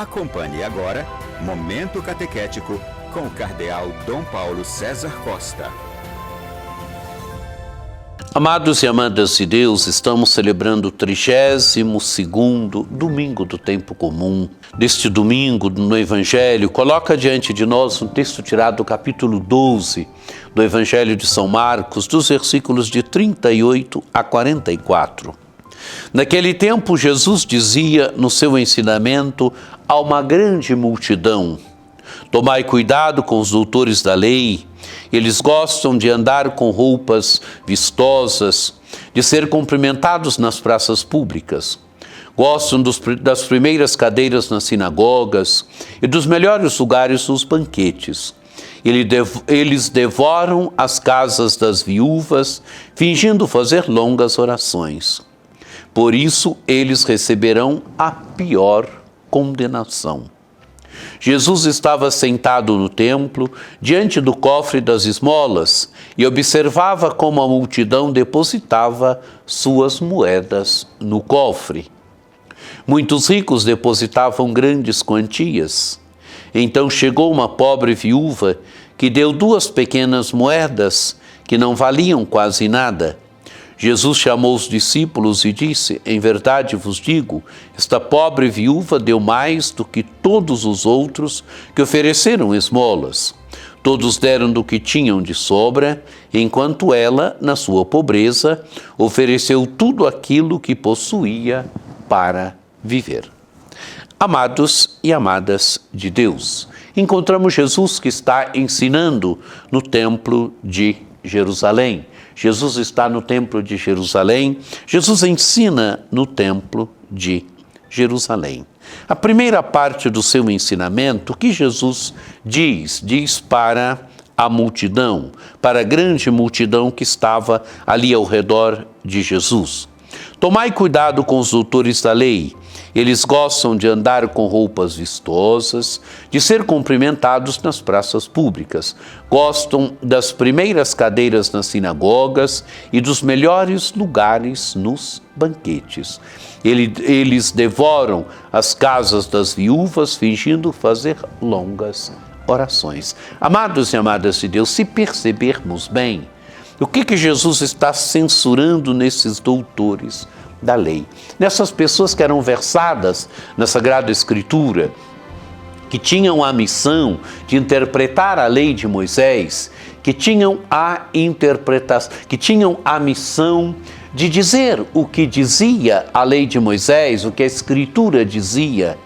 Acompanhe agora Momento Catequético com o Cardeal Dom Paulo César Costa. Amados e amadas de Deus, estamos celebrando o 32º domingo do tempo comum. Neste domingo, no Evangelho, coloca diante de nós um texto tirado do capítulo 12 do Evangelho de São Marcos, dos versículos de 38 a 44. Naquele tempo, Jesus dizia no seu ensinamento a uma grande multidão: tomai cuidado com os doutores da lei. Eles gostam de andar com roupas vistosas, de ser cumprimentados nas praças públicas. Gostam das primeiras cadeiras nas sinagogas e dos melhores lugares nos banquetes. Eles devoram as casas das viúvas, fingindo fazer longas orações. Por isso, eles receberão a pior condenação. Jesus estava sentado no templo, diante do cofre das esmolas, e observava como a multidão depositava suas moedas no cofre. Muitos ricos depositavam grandes quantias. Então chegou uma pobre viúva que deu 2 pequenas moedas, que não valiam quase nada. Jesus chamou os discípulos e disse: em verdade vos digo, esta pobre viúva deu mais do que todos os outros que ofereceram esmolas. Todos deram do que tinham de sobra, enquanto ela, na sua pobreza, ofereceu tudo aquilo que possuía para viver. Amados e amadas de Deus, encontramos Jesus que está ensinando no templo de Jerusalém. Jesus está no templo de Jerusalém, Jesus ensina no templo de Jerusalém. A primeira parte do seu ensinamento, o que Jesus diz para a multidão, para a grande multidão que estava ali ao redor de Jesus. Tomai cuidado com os doutores da lei. Eles gostam de andar com roupas vistosas, de ser cumprimentados nas praças públicas. Gostam das primeiras cadeiras nas sinagogas e dos melhores lugares nos banquetes. Eles devoram as casas das viúvas, fingindo fazer longas orações. Amados e amadas de Deus, se percebermos bem, o que Jesus está censurando nesses doutores da lei? Nessas pessoas que eram versadas na Sagrada Escritura, que tinham a missão de interpretar a lei de Moisés, que tinham a missão de dizer o que dizia a lei de Moisés, o que a Escritura dizia.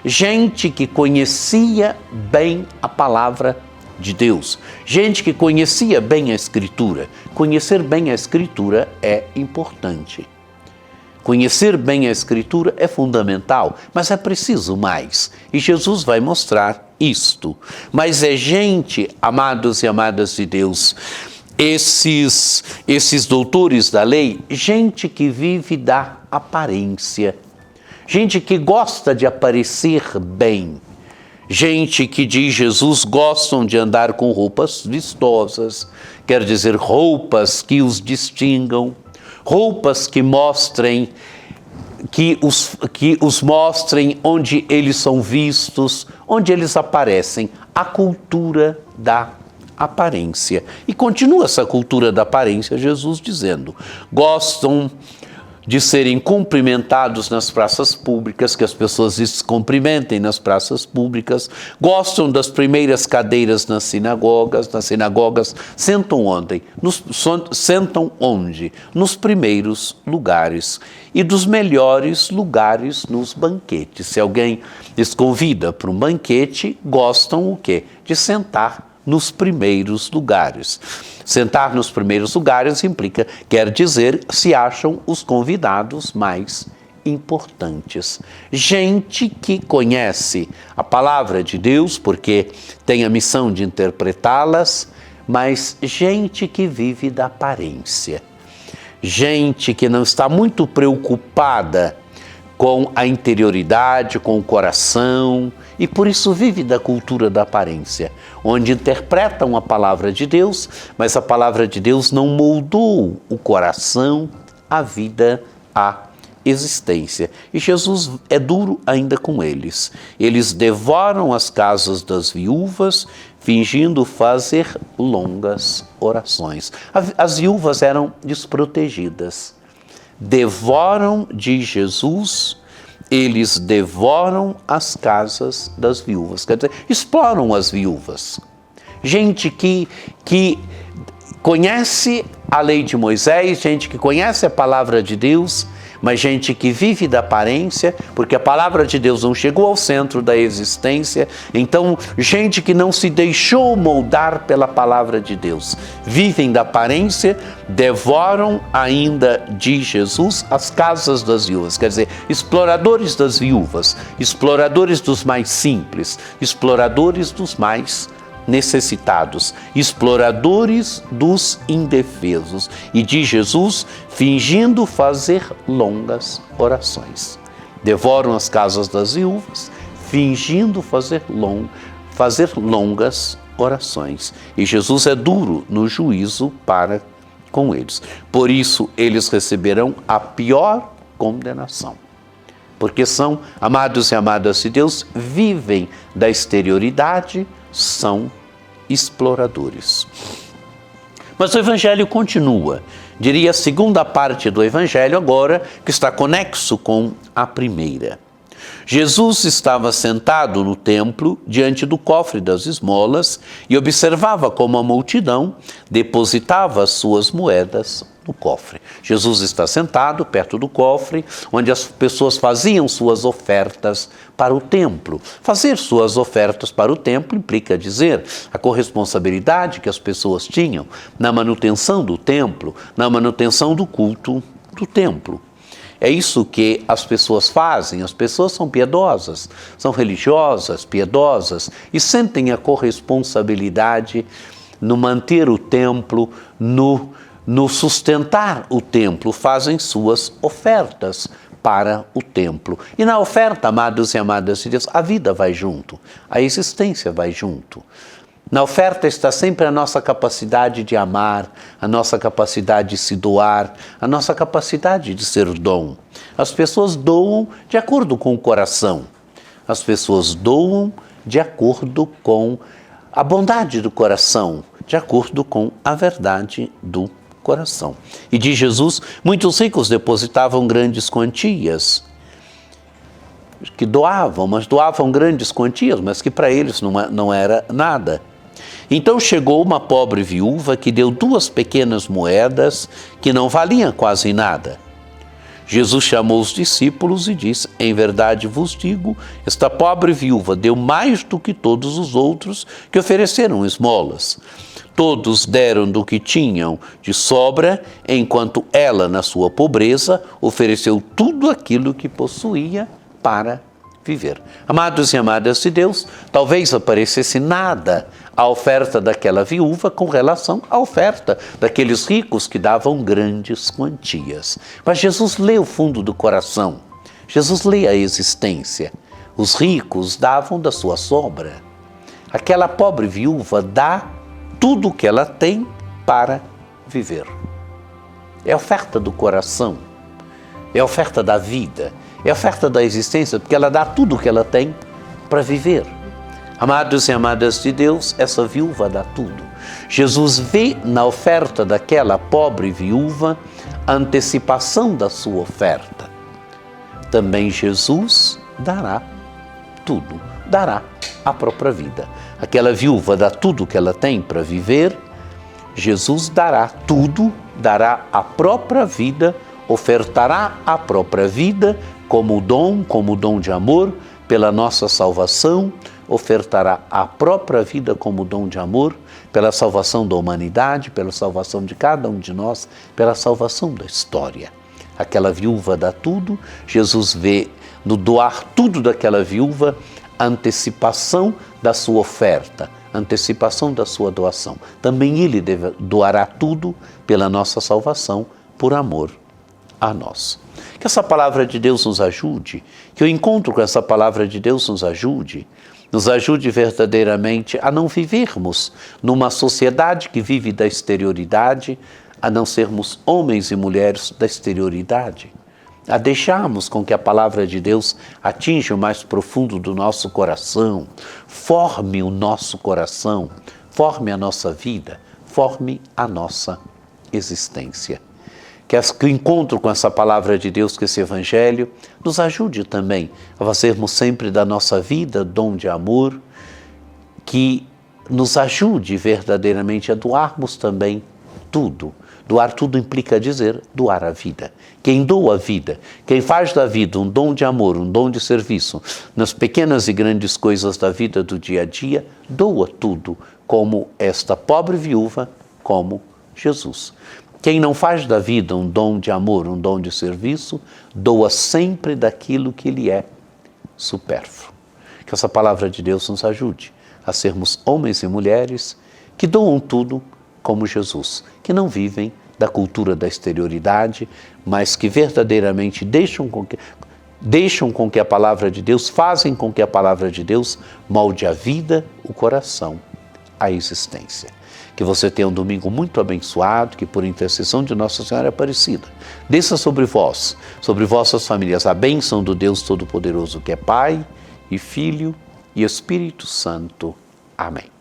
Gente que conhecia bem a palavra de Deus, gente que conhecia bem a Escritura. Conhecer bem a Escritura é importante. Conhecer bem a Escritura é fundamental, mas é preciso mais. E Jesus vai mostrar isto. Mas é gente, amados e amadas de Deus, esses doutores da lei, gente que vive da aparência, gente que gosta de aparecer bem. Gente que, diz Jesus, gostam de andar com roupas vistosas, quer dizer, roupas que os distingam, roupas que mostrem, que os mostrem onde eles são vistos, onde eles aparecem. A cultura da aparência. E continua essa cultura da aparência, Jesus dizendo: gostam de serem cumprimentados nas praças públicas, que as pessoas se cumprimentem nas praças públicas, gostam das primeiras cadeiras nas sinagogas. Nas sinagogas sentam onde? Sentam onde? Nos primeiros lugares. E dos melhores lugares nos banquetes. Se alguém les convida para um banquete, gostam o quê? De sentar nos primeiros lugares. Sentar nos primeiros lugares quer dizer, se acham os convidados mais importantes. Gente que conhece a palavra de Deus, porque tem a missão de interpretá-las, mas gente que vive da aparência. Gente que não está muito preocupada com a interioridade, com o coração, e por isso vive da cultura da aparência, onde interpretam a palavra de Deus, mas a palavra de Deus não moldou o coração, a vida, a existência. E Jesus é duro ainda com eles. Eles devoram as casas das viúvas, fingindo fazer longas orações. As viúvas eram desprotegidas. Devoram de Jesus, eles devoram as casas das viúvas. Quer dizer, exploram as viúvas. Gente que conhece a lei de Moisés, gente que conhece a palavra de Deus, mas gente que vive da aparência, porque a palavra de Deus não chegou ao centro da existência. Então, gente que não se deixou moldar pela palavra de Deus, vivem da aparência, devoram ainda de Jesus as casas das viúvas. Quer dizer, exploradores das viúvas, exploradores dos mais simples, exploradores dos mais necessitados, exploradores dos indefesos, e de Jesus fingindo fazer longas orações. Devoram as casas das viúvas, fingindo fazer longas orações. E Jesus é duro no juízo para com eles. Por isso, eles receberão a pior condenação. Porque são amados e amadas de Deus, vivem da exterioridade, são exploradores. Mas o Evangelho continua. Diria a segunda parte do Evangelho agora, que está conexo com a primeira. Jesus estava sentado no templo, diante do cofre das esmolas, e observava como a multidão depositava as suas moedas no cofre. Jesus está sentado perto do cofre, onde as pessoas faziam suas ofertas para o templo. Fazer suas ofertas para o templo implica dizer a corresponsabilidade que as pessoas tinham na manutenção do templo, na manutenção do culto do templo. É isso que as pessoas fazem. As pessoas são piedosas, são religiosas, piedosas e sentem a corresponsabilidade no manter o templo, no sustentar o templo, fazem suas ofertas para o templo. E na oferta, amados e amadas de Deus, a vida vai junto, a existência vai junto. Na oferta está sempre a nossa capacidade de amar, a nossa capacidade de se doar, a nossa capacidade de ser dom. As pessoas doam de acordo com o coração. As pessoas doam de acordo com a bondade do coração, de acordo com a verdade do coração. E de Jesus, muitos ricos depositavam grandes quantias, que doavam, mas doavam grandes quantias, mas que para eles não era nada. Então chegou uma pobre viúva que deu 2 pequenas moedas que não valiam quase nada. Jesus chamou os discípulos e disse: em verdade vos digo, esta pobre viúva deu mais do que todos os outros que ofereceram esmolas. Todos deram do que tinham de sobra, enquanto ela, na sua pobreza, ofereceu tudo aquilo que possuía para viver. Amados e amadas de Deus, talvez aparecesse nada a oferta daquela viúva com relação à oferta daqueles ricos que davam grandes quantias. Mas Jesus lê o fundo do coração, Jesus lê a existência. Os ricos davam da sua sobra. Aquela pobre viúva dá tudo o que ela tem para viver. É a oferta do coração, é a oferta da vida, é a oferta da existência, porque ela dá tudo o que ela tem para viver. Amados e amadas de Deus, essa viúva dá tudo. Jesus vê na oferta daquela pobre viúva a antecipação da sua oferta. Também Jesus dará tudo, dará a própria vida. Aquela viúva dá tudo o que ela tem para viver, Jesus dará tudo, dará a própria vida, ofertará a própria vida como dom de amor pela nossa salvação, ofertará a própria vida como dom de amor pela salvação da humanidade, pela salvação de cada um de nós, pela salvação da história. Aquela viúva dá tudo, Jesus vê no doar tudo daquela viúva a antecipação da sua oferta, a antecipação da sua doação. Também Ele doará tudo pela nossa salvação, por amor a nós. Que essa palavra de Deus nos ajude, que o encontro com essa palavra de Deus nos ajude verdadeiramente a não vivermos numa sociedade que vive da exterioridade, a não sermos homens e mulheres da exterioridade, a deixarmos com que a palavra de Deus atinja o mais profundo do nosso coração, forme o nosso coração, forme a nossa vida, forme a nossa existência. Que o encontro com essa palavra de Deus, com esse Evangelho, nos ajude também a fazermos sempre da nossa vida dom de amor, que nos ajude verdadeiramente a doarmos também tudo. Doar tudo implica dizer doar a vida. Quem doa a vida, quem faz da vida um dom de amor, um dom de serviço, nas pequenas e grandes coisas da vida do dia a dia, doa tudo, como esta pobre viúva, como Jesus. Quem não faz da vida um dom de amor, um dom de serviço, doa sempre daquilo que lhe é supérfluo. Que essa palavra de Deus nos ajude a sermos homens e mulheres que doam tudo como Jesus, que não vivem da cultura da exterioridade, mas que verdadeiramente deixam com que a palavra de Deus, fazem com que a palavra de Deus molde a vida, o coração, a existência. Que você tenha um domingo muito abençoado, que por intercessão de Nossa Senhora Aparecida, desça sobre vós, sobre vossas famílias, a bênção do Deus Todo-Poderoso, que é Pai e Filho e Espírito Santo. Amém.